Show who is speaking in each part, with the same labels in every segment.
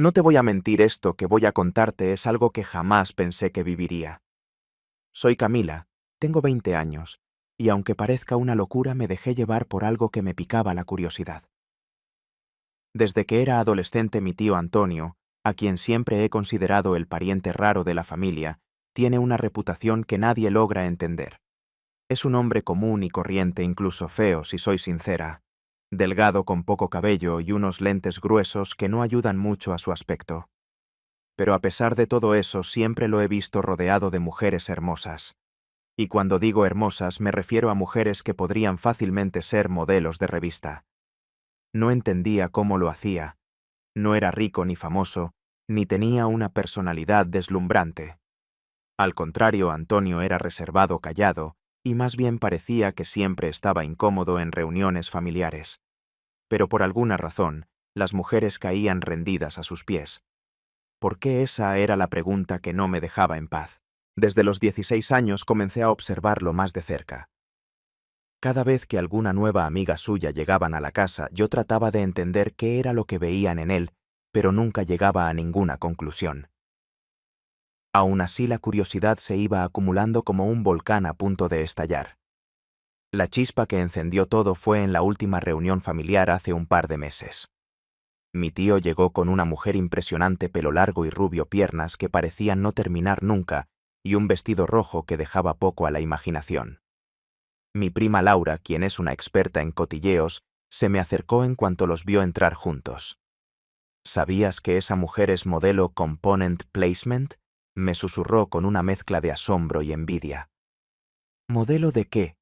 Speaker 1: No te voy a mentir, esto que voy a contarte es algo que jamás pensé que viviría. Soy Camila, tengo 20 años, y aunque parezca una locura, me dejé llevar por algo que me picaba la curiosidad. Desde que era adolescente, mi tío Antonio, a quien siempre he considerado el pariente raro de la familia, tiene una reputación que nadie logra entender. Es un hombre común y corriente, incluso feo, si soy sincera. Delgado, con poco cabello y unos lentes gruesos que no ayudan mucho a su aspecto. Pero a pesar de todo eso, siempre lo he visto rodeado de mujeres hermosas. Y cuando digo hermosas, me refiero a mujeres que podrían fácilmente ser modelos de revista. No entendía cómo lo hacía. No era rico ni famoso, ni tenía una personalidad deslumbrante. Al contrario, Antonio era reservado, callado, y más bien parecía que siempre estaba incómodo en reuniones familiares. Pero por alguna razón, las mujeres caían rendidas a sus pies. ¿Por qué? Esa era la pregunta que no me dejaba en paz. Desde los 16 años comencé a observarlo más de cerca. Cada vez que alguna nueva amiga suya llegaban a la casa, yo trataba de entender qué era lo que veían en él, pero nunca llegaba a ninguna conclusión. Aún así, la curiosidad se iba acumulando como un volcán a punto de estallar. La chispa que encendió todo fue en la última reunión familiar hace un par de meses. Mi tío llegó con una mujer impresionante, pelo largo y rubio, piernas que parecían no terminar nunca, y un vestido rojo que dejaba poco a la imaginación. Mi prima Laura, quien es una experta en cotilleos, se me acercó en cuanto los vio entrar juntos. ¿Sabías que esa mujer es modelo Component Placement?, me susurró con una mezcla de asombro y envidia. ¿Modelo de qué?,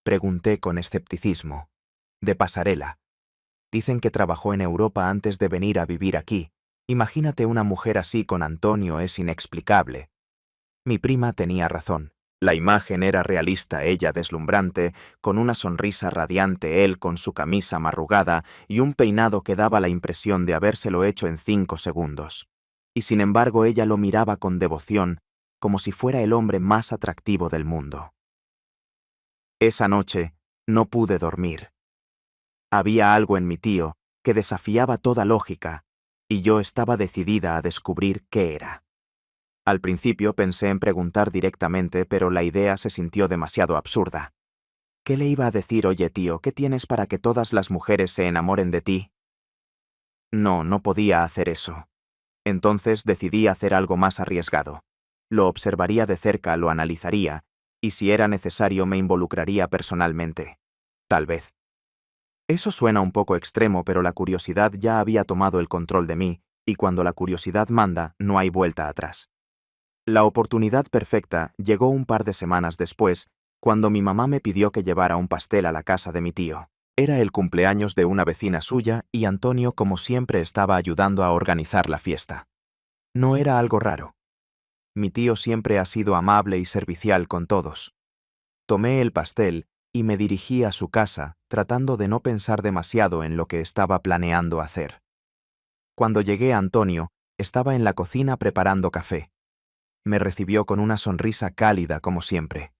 Speaker 1: pregunté con escepticismo. De pasarela. Dicen que trabajó en Europa antes de venir a vivir aquí. Imagínate una mujer así con Antonio, es inexplicable. Mi prima tenía razón. La imagen era realista, ella deslumbrante, con una sonrisa radiante, él con su camisa marrugada y un peinado que daba la impresión de habérselo hecho en 5 segundos. Y sin embargo ella lo miraba con devoción, como si fuera el hombre más atractivo del mundo. Esa noche no pude dormir. Había algo en mi tío que desafiaba toda lógica, y yo estaba decidida a descubrir qué era. Al principio pensé en preguntar directamente, pero la idea se sintió demasiado absurda. ¿Qué le iba a decir? Oye, tío, ¿qué tienes para que todas las mujeres se enamoren de ti? No, no podía hacer eso. Entonces decidí hacer algo más arriesgado. Lo observaría de cerca, lo analizaría, y si era necesario me involucraría personalmente. Tal vez. Eso suena un poco extremo, pero la curiosidad ya había tomado el control de mí, y cuando la curiosidad manda, no hay vuelta atrás. La oportunidad perfecta llegó un par de semanas después, cuando mi mamá me pidió que llevara un pastel a la casa de mi tío. Era el cumpleaños de una vecina suya y Antonio, como siempre, estaba ayudando a organizar la fiesta. No era algo raro. Mi tío siempre ha sido amable y servicial con todos. Tomé el pastel y me dirigí a su casa, tratando de no pensar demasiado en lo que estaba planeando hacer. Cuando llegué, Antonio estaba en la cocina preparando café. Me recibió con una sonrisa cálida como siempre.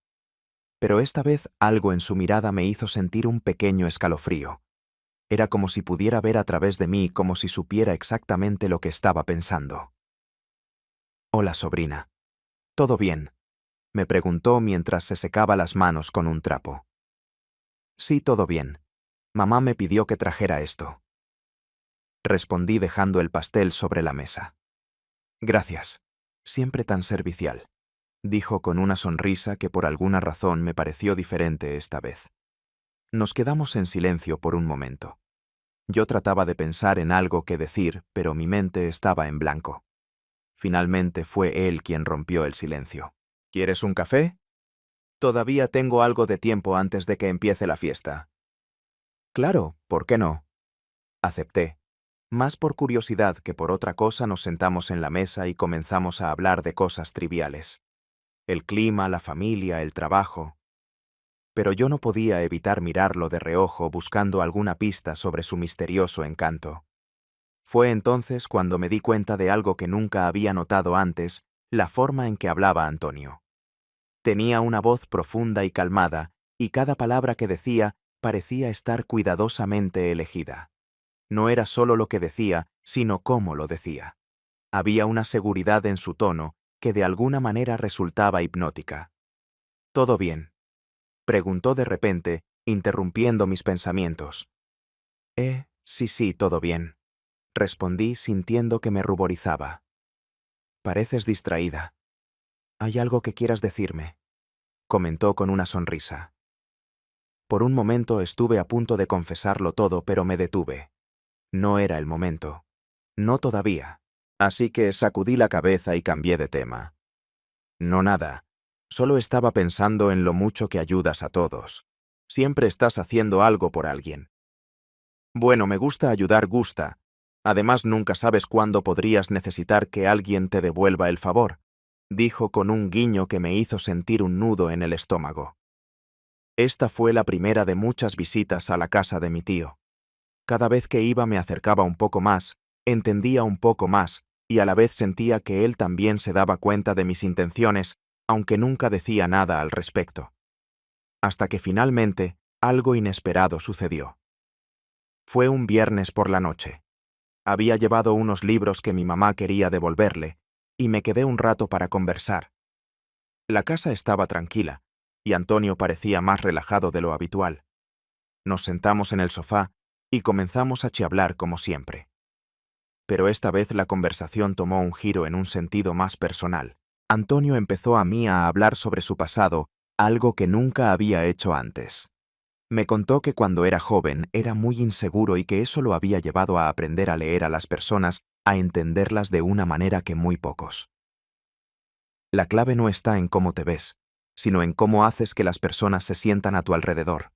Speaker 1: Pero esta vez algo en su mirada me hizo sentir un pequeño escalofrío. Era como si pudiera ver a través de mí, como si supiera exactamente lo que estaba pensando. «Hola, sobrina. ¿Todo bien?», me preguntó mientras se secaba las manos con un trapo. «Sí, todo bien. Mamá me pidió que trajera esto», respondí dejando el pastel sobre la mesa. «Gracias. Siempre tan servicial», dijo con una sonrisa que por alguna razón me pareció diferente esta vez. Nos quedamos en silencio por un momento. Yo trataba de pensar en algo que decir, pero mi mente estaba en blanco. Finalmente fue él quien rompió el silencio. «¿Quieres un café? Todavía tengo algo de tiempo antes de que empiece la fiesta». «Claro, ¿por qué no?», acepté. Más por curiosidad que por otra cosa nos sentamos en la mesa y comenzamos a hablar de cosas triviales. El clima, la familia, el trabajo. Pero yo no podía evitar mirarlo de reojo buscando alguna pista sobre su misterioso encanto. Fue entonces cuando me di cuenta de algo que nunca había notado antes, la forma en que hablaba Antonio. Tenía una voz profunda y calmada, y cada palabra que decía parecía estar cuidadosamente elegida. No era solo lo que decía, sino cómo lo decía. Había una seguridad en su tono que de alguna manera resultaba hipnótica. ¿Todo bien?, preguntó de repente, interrumpiendo mis pensamientos. Sí, todo bien, respondí sintiendo que me ruborizaba. Pareces distraída. ¿Hay algo que quieras decirme?, comentó con una sonrisa. Por un momento estuve a punto de confesarlo todo, pero me detuve. No era el momento. No todavía. Así que sacudí la cabeza y cambié de tema. No, nada. Solo estaba pensando en lo mucho que ayudas a todos. Siempre estás haciendo algo por alguien. Bueno, me gusta ayudar, gusta. Además, nunca sabes cuándo podrías necesitar que alguien te devuelva el favor, dijo con un guiño que me hizo sentir un nudo en el estómago. Esta fue la primera de muchas visitas a la casa de mi tío. Cada vez que iba me acercaba un poco más, entendía un poco más, y a la vez sentía que él también se daba cuenta de mis intenciones, aunque nunca decía nada al respecto. Hasta que finalmente algo inesperado sucedió. Fue un viernes por la noche. Había llevado unos libros que mi mamá quería devolverle, y me quedé un rato para conversar. La casa estaba tranquila, y Antonio parecía más relajado de lo habitual. Nos sentamos en el sofá y comenzamos a charlar como siempre. Pero esta vez la conversación tomó un giro en un sentido más personal. Antonio empezó a hablar sobre su pasado, algo que nunca había hecho antes. Me contó que cuando era joven era muy inseguro y que eso lo había llevado a aprender a leer a las personas, a entenderlas de una manera que muy pocos. La clave no está en cómo te ves, sino en cómo haces que las personas se sientan a tu alrededor,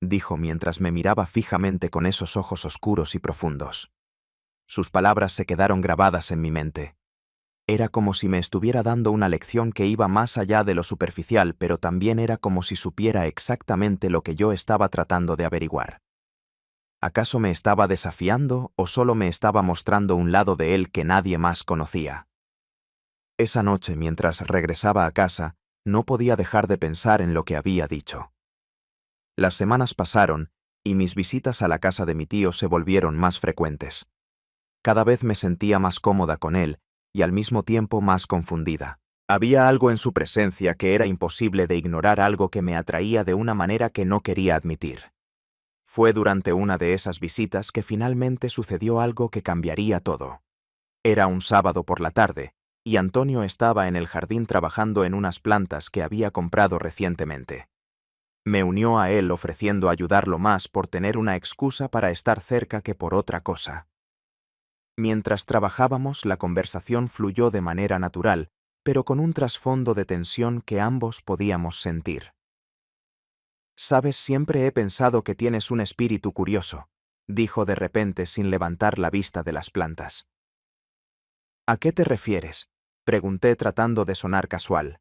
Speaker 1: dijo mientras me miraba fijamente con esos ojos oscuros y profundos. Sus palabras se quedaron grabadas en mi mente. Era como si me estuviera dando una lección que iba más allá de lo superficial, pero también era como si supiera exactamente lo que yo estaba tratando de averiguar. ¿Acaso me estaba desafiando o solo me estaba mostrando un lado de él que nadie más conocía? Esa noche, mientras regresaba a casa, no podía dejar de pensar en lo que había dicho. Las semanas pasaron y mis visitas a la casa de mi tío se volvieron más frecuentes. Cada vez me sentía más cómoda con él y al mismo tiempo más confundida. Había algo en su presencia que era imposible de ignorar, algo que me atraía de una manera que no quería admitir. Fue durante una de esas visitas que finalmente sucedió algo que cambiaría todo. Era un sábado por la tarde, y Antonio estaba en el jardín trabajando en unas plantas que había comprado recientemente. Me unió a él ofreciendo ayudarlo más por tener una excusa para estar cerca que por otra cosa. Mientras trabajábamos, la conversación fluyó de manera natural, pero con un trasfondo de tensión que ambos podíamos sentir. «Sabes, siempre he pensado que tienes un espíritu curioso», dijo de repente sin levantar la vista de las plantas. «¿A qué te refieres?», pregunté tratando de sonar casual.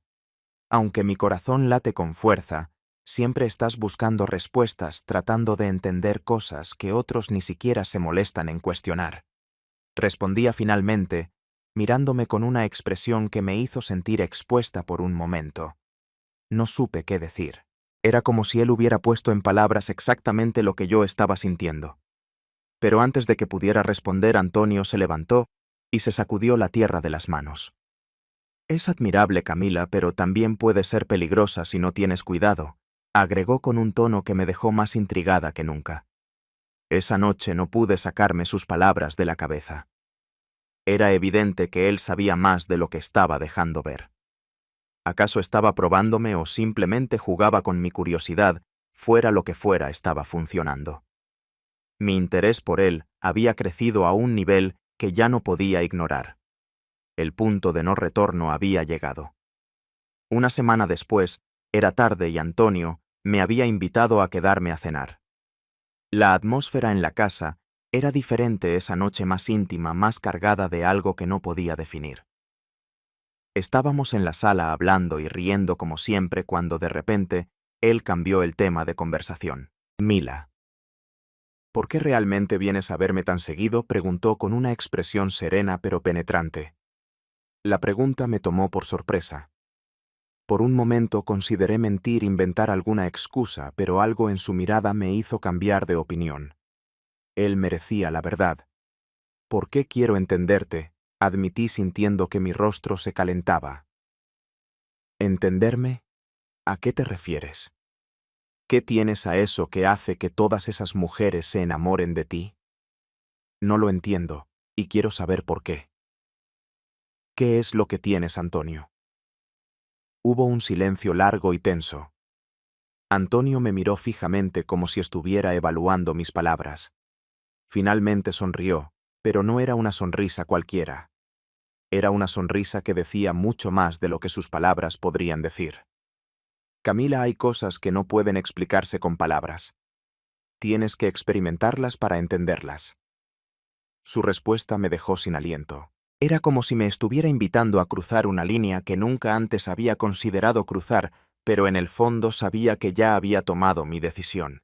Speaker 1: «Aunque mi corazón late con fuerza, siempre estás buscando respuestas, tratando de entender cosas que otros ni siquiera se molestan en cuestionar», respondía finalmente, mirándome con una expresión que me hizo sentir expuesta por un momento. No supe qué decir. Era como si él hubiera puesto en palabras exactamente lo que yo estaba sintiendo. Pero antes de que pudiera responder, Antonio se levantó y se sacudió la tierra de las manos. «Es admirable, Camila, pero también puede ser peligrosa si no tienes cuidado», agregó con un tono que me dejó más intrigada que nunca. Esa noche no pude sacarme sus palabras de la cabeza. Era evidente que él sabía más de lo que estaba dejando ver. ¿Acaso estaba probándome o simplemente jugaba con mi curiosidad? Fuera lo que fuera, estaba funcionando. Mi interés por él había crecido a un nivel que ya no podía ignorar. El punto de no retorno había llegado. Una semana después, era tarde y Antonio me había invitado a quedarme a cenar. La atmósfera en la casa era diferente esa noche, más íntima, más cargada de algo que no podía definir. Estábamos en la sala hablando y riendo como siempre cuando de repente él cambió el tema de conversación. «Mila, ¿por qué realmente vienes a verme tan seguido?», preguntó con una expresión serena pero penetrante. La pregunta me tomó por sorpresa. Por un momento consideré mentir, inventar alguna excusa, pero algo en su mirada me hizo cambiar de opinión. Él merecía la verdad. ¿Por qué quiero entenderte?, admití sintiendo que mi rostro se calentaba. ¿Entenderme? ¿A qué te refieres? ¿Qué tienes a eso que hace que todas esas mujeres se enamoren de ti? No lo entiendo, y quiero saber por qué. ¿Qué es lo que tienes, Antonio? Hubo un silencio largo y tenso. Antonio me miró fijamente como si estuviera evaluando mis palabras. Finalmente sonrió, pero no era una sonrisa cualquiera. Era una sonrisa que decía mucho más de lo que sus palabras podrían decir. Camila, hay cosas que no pueden explicarse con palabras. Tienes que experimentarlas para entenderlas. Su respuesta me dejó sin aliento. Era como si me estuviera invitando a cruzar una línea que nunca antes había considerado cruzar, pero en el fondo sabía que ya había tomado mi decisión.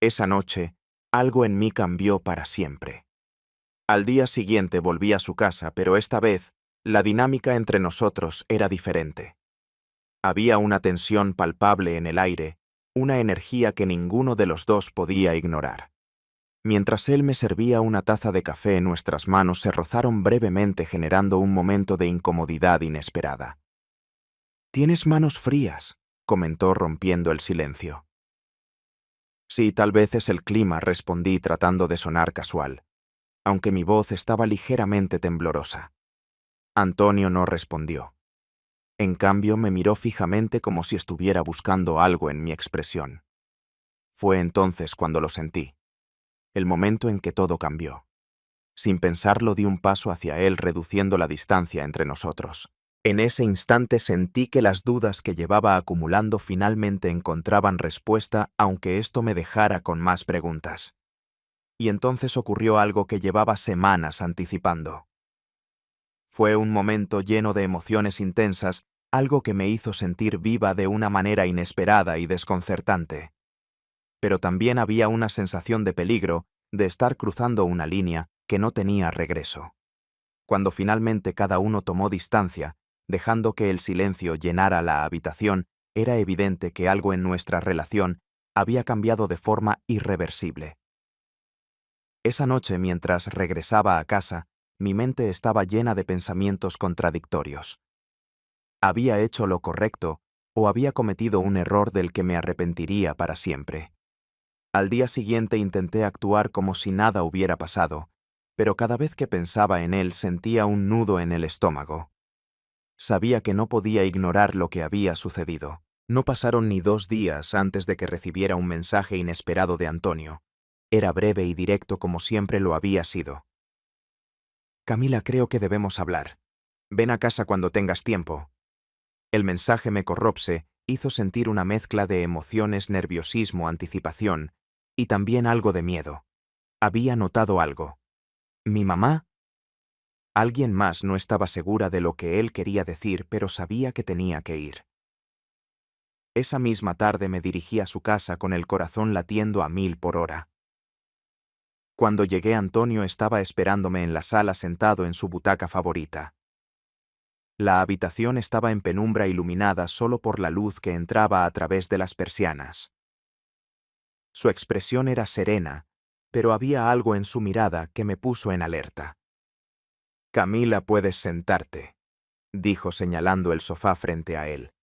Speaker 1: Esa noche, algo en mí cambió para siempre. Al día siguiente volví a su casa, pero esta vez, la dinámica entre nosotros era diferente. Había una tensión palpable en el aire, una energía que ninguno de los dos podía ignorar. Mientras él me servía una taza de café, nuestras manos se rozaron brevemente, generando un momento de incomodidad inesperada. «Tienes manos frías», comentó rompiendo el silencio. «Sí, tal vez es el clima», respondí tratando de sonar casual, aunque mi voz estaba ligeramente temblorosa. Antonio no respondió. En cambio, me miró fijamente como si estuviera buscando algo en mi expresión. Fue entonces cuando lo sentí. El momento en que todo cambió. Sin pensarlo, di un paso hacia él, reduciendo la distancia entre nosotros. En ese instante sentí que las dudas que llevaba acumulando finalmente encontraban respuesta, aunque esto me dejara con más preguntas. Y entonces ocurrió algo que llevaba semanas anticipando. Fue un momento lleno de emociones intensas, algo que me hizo sentir viva de una manera inesperada y desconcertante. Pero también había una sensación de peligro, de estar cruzando una línea que no tenía regreso. Cuando finalmente cada uno tomó distancia, dejando que el silencio llenara la habitación, era evidente que algo en nuestra relación había cambiado de forma irreversible. Esa noche, mientras regresaba a casa, mi mente estaba llena de pensamientos contradictorios. ¿Había hecho lo correcto o había cometido un error del que me arrepentiría para siempre? Al día siguiente intenté actuar como si nada hubiera pasado, pero cada vez que pensaba en él sentía un nudo en el estómago. Sabía que no podía ignorar lo que había sucedido. No pasaron ni 2 días antes de que recibiera un mensaje inesperado de Antonio. Era breve y directo como siempre lo había sido. «Camila, creo que debemos hablar. Ven a casa cuando tengas tiempo». El mensaje me corropse, hizo sentir una mezcla de emociones, nerviosismo, anticipación y también algo de miedo. Había notado algo. ¿Mi mamá? Alguien más, no estaba segura de lo que él quería decir, pero sabía que tenía que ir. Esa misma tarde me dirigí a su casa con el corazón latiendo a 1000 por hora. Cuando llegué, Antonio estaba esperándome en la sala sentado en su butaca favorita. La habitación estaba en penumbra, iluminada solo por la luz que entraba a través de las persianas. Su expresión era serena, pero había algo en su mirada que me puso en alerta. «Camila, puedes sentarte», dijo señalando el sofá frente a él.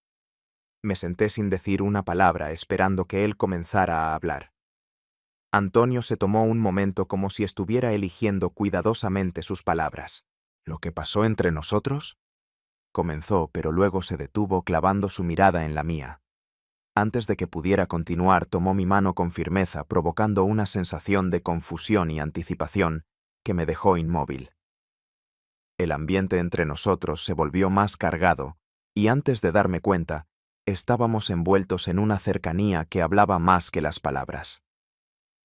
Speaker 1: Me senté sin decir una palabra, esperando que él comenzara a hablar. Antonio se tomó un momento como si estuviera eligiendo cuidadosamente sus palabras. «¿Lo que pasó entre nosotros?», comenzó, pero luego se detuvo, clavando su mirada en la mía. Antes de que pudiera continuar, tomó mi mano con firmeza, provocando una sensación de confusión y anticipación que me dejó inmóvil. El ambiente entre nosotros se volvió más cargado, y antes de darme cuenta, estábamos envueltos en una cercanía que hablaba más que las palabras.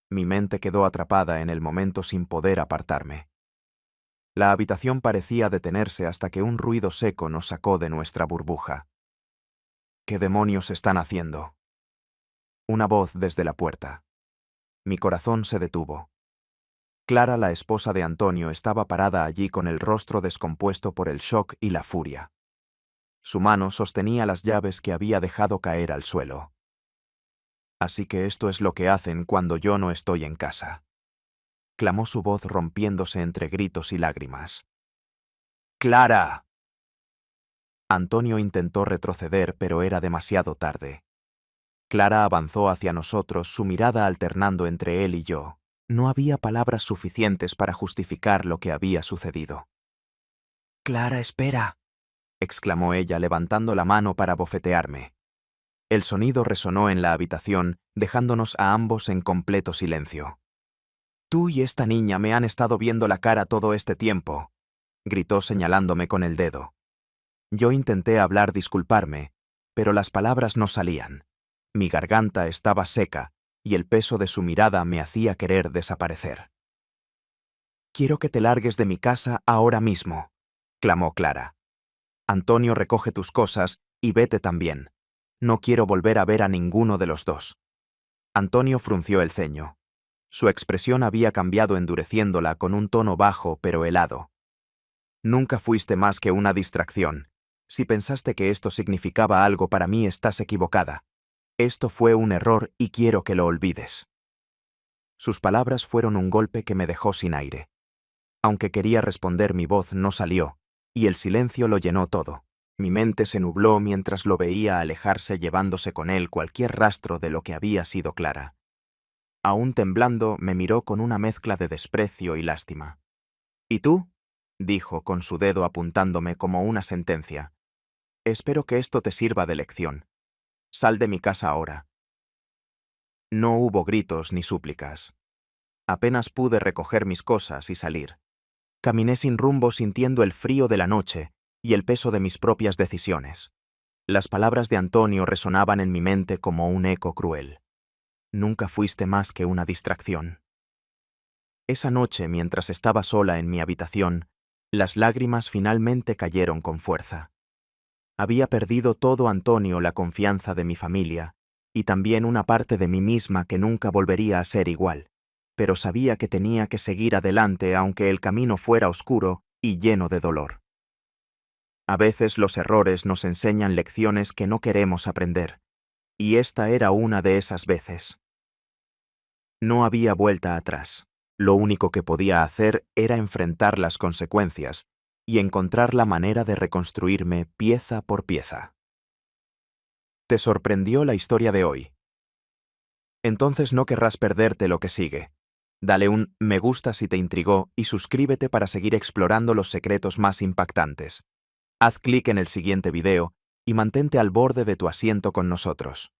Speaker 1: Mi mente quedó atrapada en el momento sin poder apartarme. La habitación parecía detenerse hasta que un ruido seco nos sacó de nuestra burbuja. «¿Qué demonios están haciendo?», una voz desde la puerta. Mi corazón se detuvo. Clara, la esposa de Antonio, estaba parada allí con el rostro descompuesto por el shock y la furia. Su mano sostenía las llaves que había dejado caer al suelo. «Así que esto es lo que hacen cuando yo no estoy en casa». clamó su voz rompiéndose entre gritos y lágrimas. ¡Clara! Antonio intentó retroceder, pero era demasiado tarde. Clara avanzó hacia nosotros, su mirada alternando entre él y yo. No había palabras suficientes para justificar lo que había sucedido. «Clara, espera», exclamó ella levantando la mano para bofetearme. El sonido resonó en la habitación, dejándonos a ambos en completo silencio. «Tú y esta niña me han estado viendo la cara todo este tiempo», gritó señalándome con el dedo. Yo intenté hablar, disculparme, pero las palabras no salían. Mi garganta estaba seca y el peso de su mirada me hacía querer desaparecer. «Quiero que te largues de mi casa ahora mismo», clamó Clara. «Antonio, recoge tus cosas y vete también. No quiero volver a ver a ninguno de los dos». Antonio frunció el ceño. Su expresión había cambiado, endureciéndola con un tono bajo pero helado. «Nunca fuiste más que una distracción. Si pensaste que esto significaba algo para mí, estás equivocada. Esto fue un error y quiero que lo olvides». Sus palabras fueron un golpe que me dejó sin aire. Aunque quería responder, mi voz no salió, y el silencio lo llenó todo. Mi mente se nubló mientras lo veía alejarse, llevándose con él cualquier rastro de lo que había sido Clara. Aún temblando, me miró con una mezcla de desprecio y lástima. «¿Y tú?», dijo con su dedo apuntándome como una sentencia. «Espero que esto te sirva de lección. Sal de mi casa ahora». No hubo gritos ni súplicas. Apenas pude recoger mis cosas y salir. Caminé sin rumbo, sintiendo el frío de la noche y el peso de mis propias decisiones. Las palabras de Antonio resonaban en mi mente como un eco cruel. «Nunca fuiste más que una distracción». Esa noche, mientras estaba sola en mi habitación, las lágrimas finalmente cayeron con fuerza. Había perdido todo, Antonio, la confianza de mi familia, y también una parte de mí misma que nunca volvería a ser igual, pero sabía que tenía que seguir adelante aunque el camino fuera oscuro y lleno de dolor. A veces los errores nos enseñan lecciones que no queremos aprender, y esta era una de esas veces. No había vuelta atrás. Lo único que podía hacer era enfrentar las consecuencias y encontrar la manera de reconstruirme pieza por pieza. ¿Te sorprendió la historia de hoy? Entonces no querrás perderte lo que sigue. Dale un me gusta si te intrigó y suscríbete para seguir explorando los secretos más impactantes. Haz clic en el siguiente video y mantente al borde de tu asiento con nosotros.